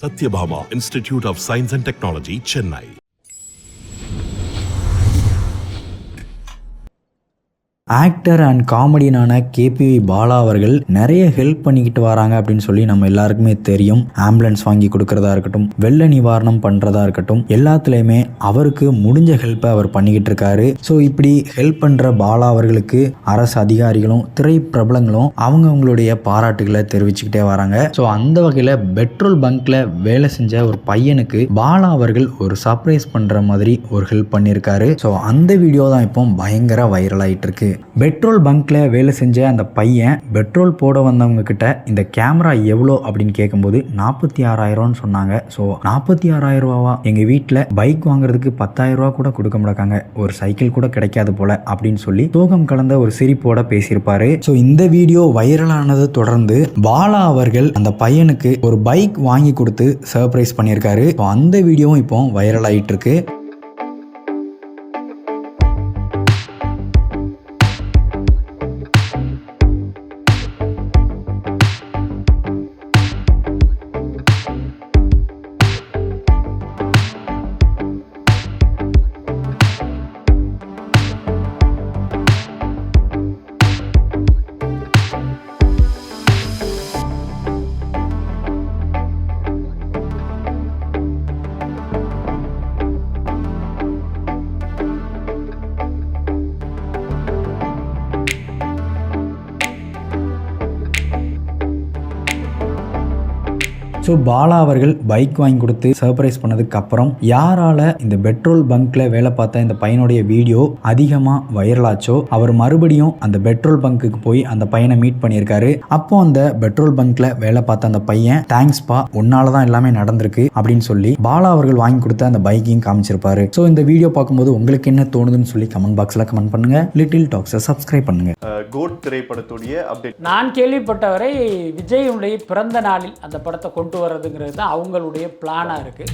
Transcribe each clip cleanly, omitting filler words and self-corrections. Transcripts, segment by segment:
Satyabhama Institute of Science and Technology, Chennai. Actor and காமெடியனான KPY Bala அவர்கள் நிறைய help பண்ணிக்கிட்டு வராங்க அப்படின்னு சொல்லி நம்ம எல்லாருக்குமே தெரியும். ஆம்புலன்ஸ் வாங்கி கொடுக்கறதா இருக்கட்டும், வெள்ள நிவாரணம் பண்ணுறதா இருக்கட்டும், எல்லாத்துலேயுமே அவருக்கு முடிஞ்ச ஹெல்ப்பை அவர் பண்ணிக்கிட்டு இருக்காரு. ஸோ இப்படி ஹெல்ப் பண்ணுற பாலா அவர்களுக்கு அரசு அதிகாரிகளும் திரை பிரபலங்களும் அவங்களுடைய பாராட்டுகளை தெரிவிச்சுக்கிட்டே வராங்க. ஸோ அந்த வகையில் பெட்ரோல் பங்க்ல வேலை செஞ்ச ஒரு பையனுக்கு பாலா அவர்கள் ஒரு சர்ப்ரைஸ் பண்ணுற மாதிரி ஒரு ஹெல்ப் பண்ணியிருக்காரு. ஸோ அந்த வீடியோ தான் இப்போ பயங்கர வைரல் ஆகிட்டு இருக்கு. பெட்ரோல் பங்க்ல வேலை செஞ்ச அந்த பையன் பெட்ரோல் போட வந்தவங்க கிட்ட இந்த கேமரா எவ்வளோ அப்படின்னு கேட்கும்போது 46,000 சொன்னாங்க. ஸோ 46,000 ரூபாவா, எங்க வீட்டில் பைக் வாங்குறதுக்கு 10,000 ரூபா கூட கொடுக்க மாட்டாங்க, ஒரு சைக்கிள் கூட கிடைக்காது போல அப்படின்னு சொல்லி சோகம் கலந்த ஒரு சிரிப்போட பேசியிருப்பாரு. ஸோ இந்த வீடியோ வைரலானதை தொடர்ந்து பாலா அவர்கள் அந்த பையனுக்கு ஒரு பைக் வாங்கி கொடுத்து சர்ப்ரைஸ் பண்ணியிருக்காரு. அந்த வீடியோவும் இப்போ வைரல் ஆகிட்டு இருக்கு. ஸோ பாலா அவர்கள் பைக் வாங்கி கொடுத்து சர்ப்ரைஸ் பண்ணதுக்கு அப்புறம் யாரால இந்த பெட்ரோல் பங்க்ல வேலை பார்த்த இந்த பையனுடைய வீடியோ அதிகமாக வைரலாச்சோ அவர் மறுபடியும் அந்த பெட்ரோல் பங்க்குக்கு போய் அந்த பையனை மீட் பண்ணியிருக்காரு. அப்போ அந்த பெட்ரோல் பங்க்ல வேலை பார்த்த அந்த பையன் தேங்க்ஸ்பா, உன்னால தான் எல்லாமே நடந்திருக்கு அப்படின்னு சொல்லி பாலா அவர்கள் வாங்கி கொடுத்த அந்த பைக்கையும் காமிச்சிருப்பாரு. ஸோ இந்த வீடியோ பார்க்கும்போது உங்களுக்கு என்ன தோணுதுன்னு சொல்லி கமெண்ட் பாக்ஸ்ல கமெண்ட் பண்ணுங்க. லிட்டில் டாக்ஸை சப்ஸ்கிரைப் பண்ணுங்க. கோட் திரைப்படத்துடைய அப்டேட் நான் கேள்விப்பட்டவரை விஜயுடைய பிறந்த நாளில் அந்த படத்தை கொண்டு வர்றதுங்கிறது தான் அவங்களுடைய பிளானா இருக்கு.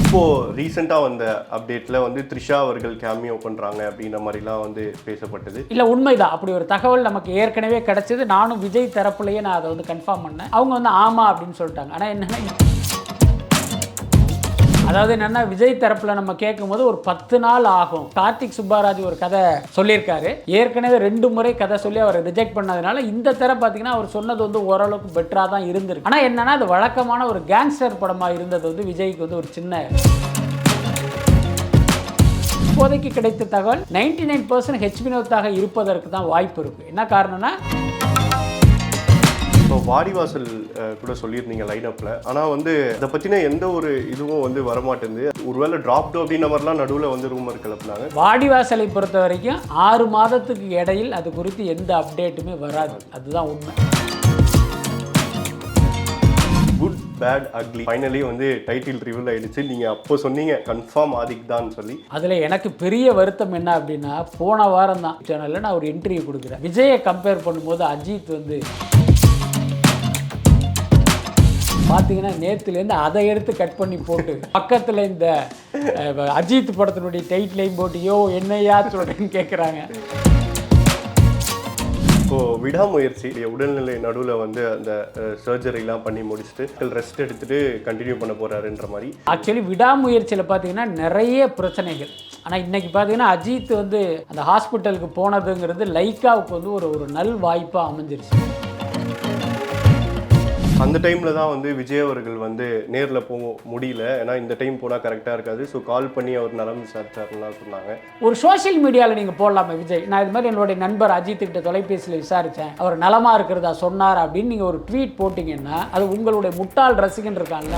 இப்போ ரீசெண்டா வந்த அப்டேட்ல வந்து த்ரிஷா அவர்கள் கேமியோ பண்றாங்க அப்படின்ற மாதிரிலாம் வந்து பேசப்பட்டது. இல்ல உண்மைதான், அப்படி ஒரு தகவல் நமக்கு ஏற்கனவே கிடைச்சது. நானும் விஜய் தரப்புலயே நான் அதை வந்து கன்ஃபார்ம் பண்ணேன். அவங்க வந்து ஆமா அப்படின்னு சொல்லிட்டாங்க. ஆனா என்னன்னா, அதாவது என்னன்னா, விஜய் தரப்புல நம்ம கேட்கும் போது ஒரு 10 நாள் ஆகும். கார்த்திக் சுப்பராஜ் ஒரு கதை சொல்லியிருக்காரு, ஏற்கனவே 2 முறை கதை சொல்லி அவர் ரிஜெக்ட் பண்ணதுனால இந்த தர பார்த்தீங்கன்னா அவர் சொன்னது வந்து ஓரளவுக்கு பெட்டரா தான் இருந்திருக்கு. ஆனா என்னன்னா, அது வழக்கமான ஒரு கேங்ஸ்டர் படமா இருந்தது வந்து விஜய்க்கு வந்து ஒரு சின்ன இப்போதைக்கு கிடைத்த தகவல் 99% ஹெச் வினோத்தாக இருப்பதற்கு தான் வாய்ப்பு இருக்கு. என்ன காரணம்னா, இப்போ வாடிவாசல் கூட சொல்லியிருந்தீங்க லைனப்பில், ஆனால் வந்து அதை பற்றின எந்த ஒரு இதுவும் வந்து வரமாட்டேங்குது. ஒருவேளை ட்ராப்டு அப்படின்ற மாதிரிலாம் நடுவில் வந்து ரூமர் கிளப்புனாங்க. வாடிவாசலை பொறுத்த வரைக்கும் 6 மாதத்துக்கு இடையில் அது குறித்து எந்த அப்டேட்டுமே வராது. அதுதான் உண்மை. குட் பேட் அக்லி ஃபைனலி வந்து டைட்டில் ரிவீல் ஆயிடுச்சு. நீங்கள் அப்போ சொன்னீங்க கன்ஃபார்ம் ஆதிக் தான் சொல்லி. அதில் எனக்கு பெரிய வருத்தம் என்ன அப்படின்னா, போன வாரம் தான் சேனலில் நான் ஒரு இன்டர்வியூ கொடுக்குறேன். விஜயை கம்பேர் பண்ணும்போது அஜித் வந்து பார்த்தீங்கன்னா நேற்றுலேருந்து அதை எடுத்து கட் பண்ணி போட்டு பக்கத்தில் இந்த அஜித் படத்தினுடைய டைட்டிலையும் போட்டு யோ என்னையா சொல்கிறேன்னு கேட்குறாங்க. இப்போது விடாமுயற்சி உடல்நிலை நடுவில் வந்து அந்த சர்ஜரிலாம் பண்ணி முடிச்சுட்டு ரெஸ்ட் எடுத்துகிட்டு கண்டினியூ பண்ண போகிறாருன்ற மாதிரி. ஆக்சுவலி விடாமுயற்சியில் பார்த்தீங்கன்னா நிறைய பிரச்சனைகள். ஆனால் இன்றைக்கி பார்த்தீங்கன்னா அஜித் வந்து அந்த ஹாஸ்பிட்டலுக்கு போனதுங்கிறது லைக்காவுக்கு வந்து ஒரு நல் வாய்ப்பாக அமைஞ்சிருச்சு. அந்த டைமில் தான் வந்து விஜய் அவர்கள் வந்து நேரில் போக முடியல, ஏன்னா இந்த டைம் போனால் கரெக்டாக இருக்காது. ஸோ கால் பண்ணி அவர் நலம் விசாரிச்சாருலாம் சொன்னாங்க. ஒரு சோஷியல் மீடியாவில் நீங்கள் போடலாமே, விஜய் நான் இது மாதிரி என்னுடைய நண்பர் அஜித்துக்கிட்ட தொலைபேசியில் விசாரித்தேன், அவர் நலமாக இருக்கிறதா சொன்னார் அப்படின்னு நீங்கள் ஒரு ட்வீட் போட்டிங்கன்னா அது உங்களுடைய முட்டாள் ரசிகன் இருக்காங்க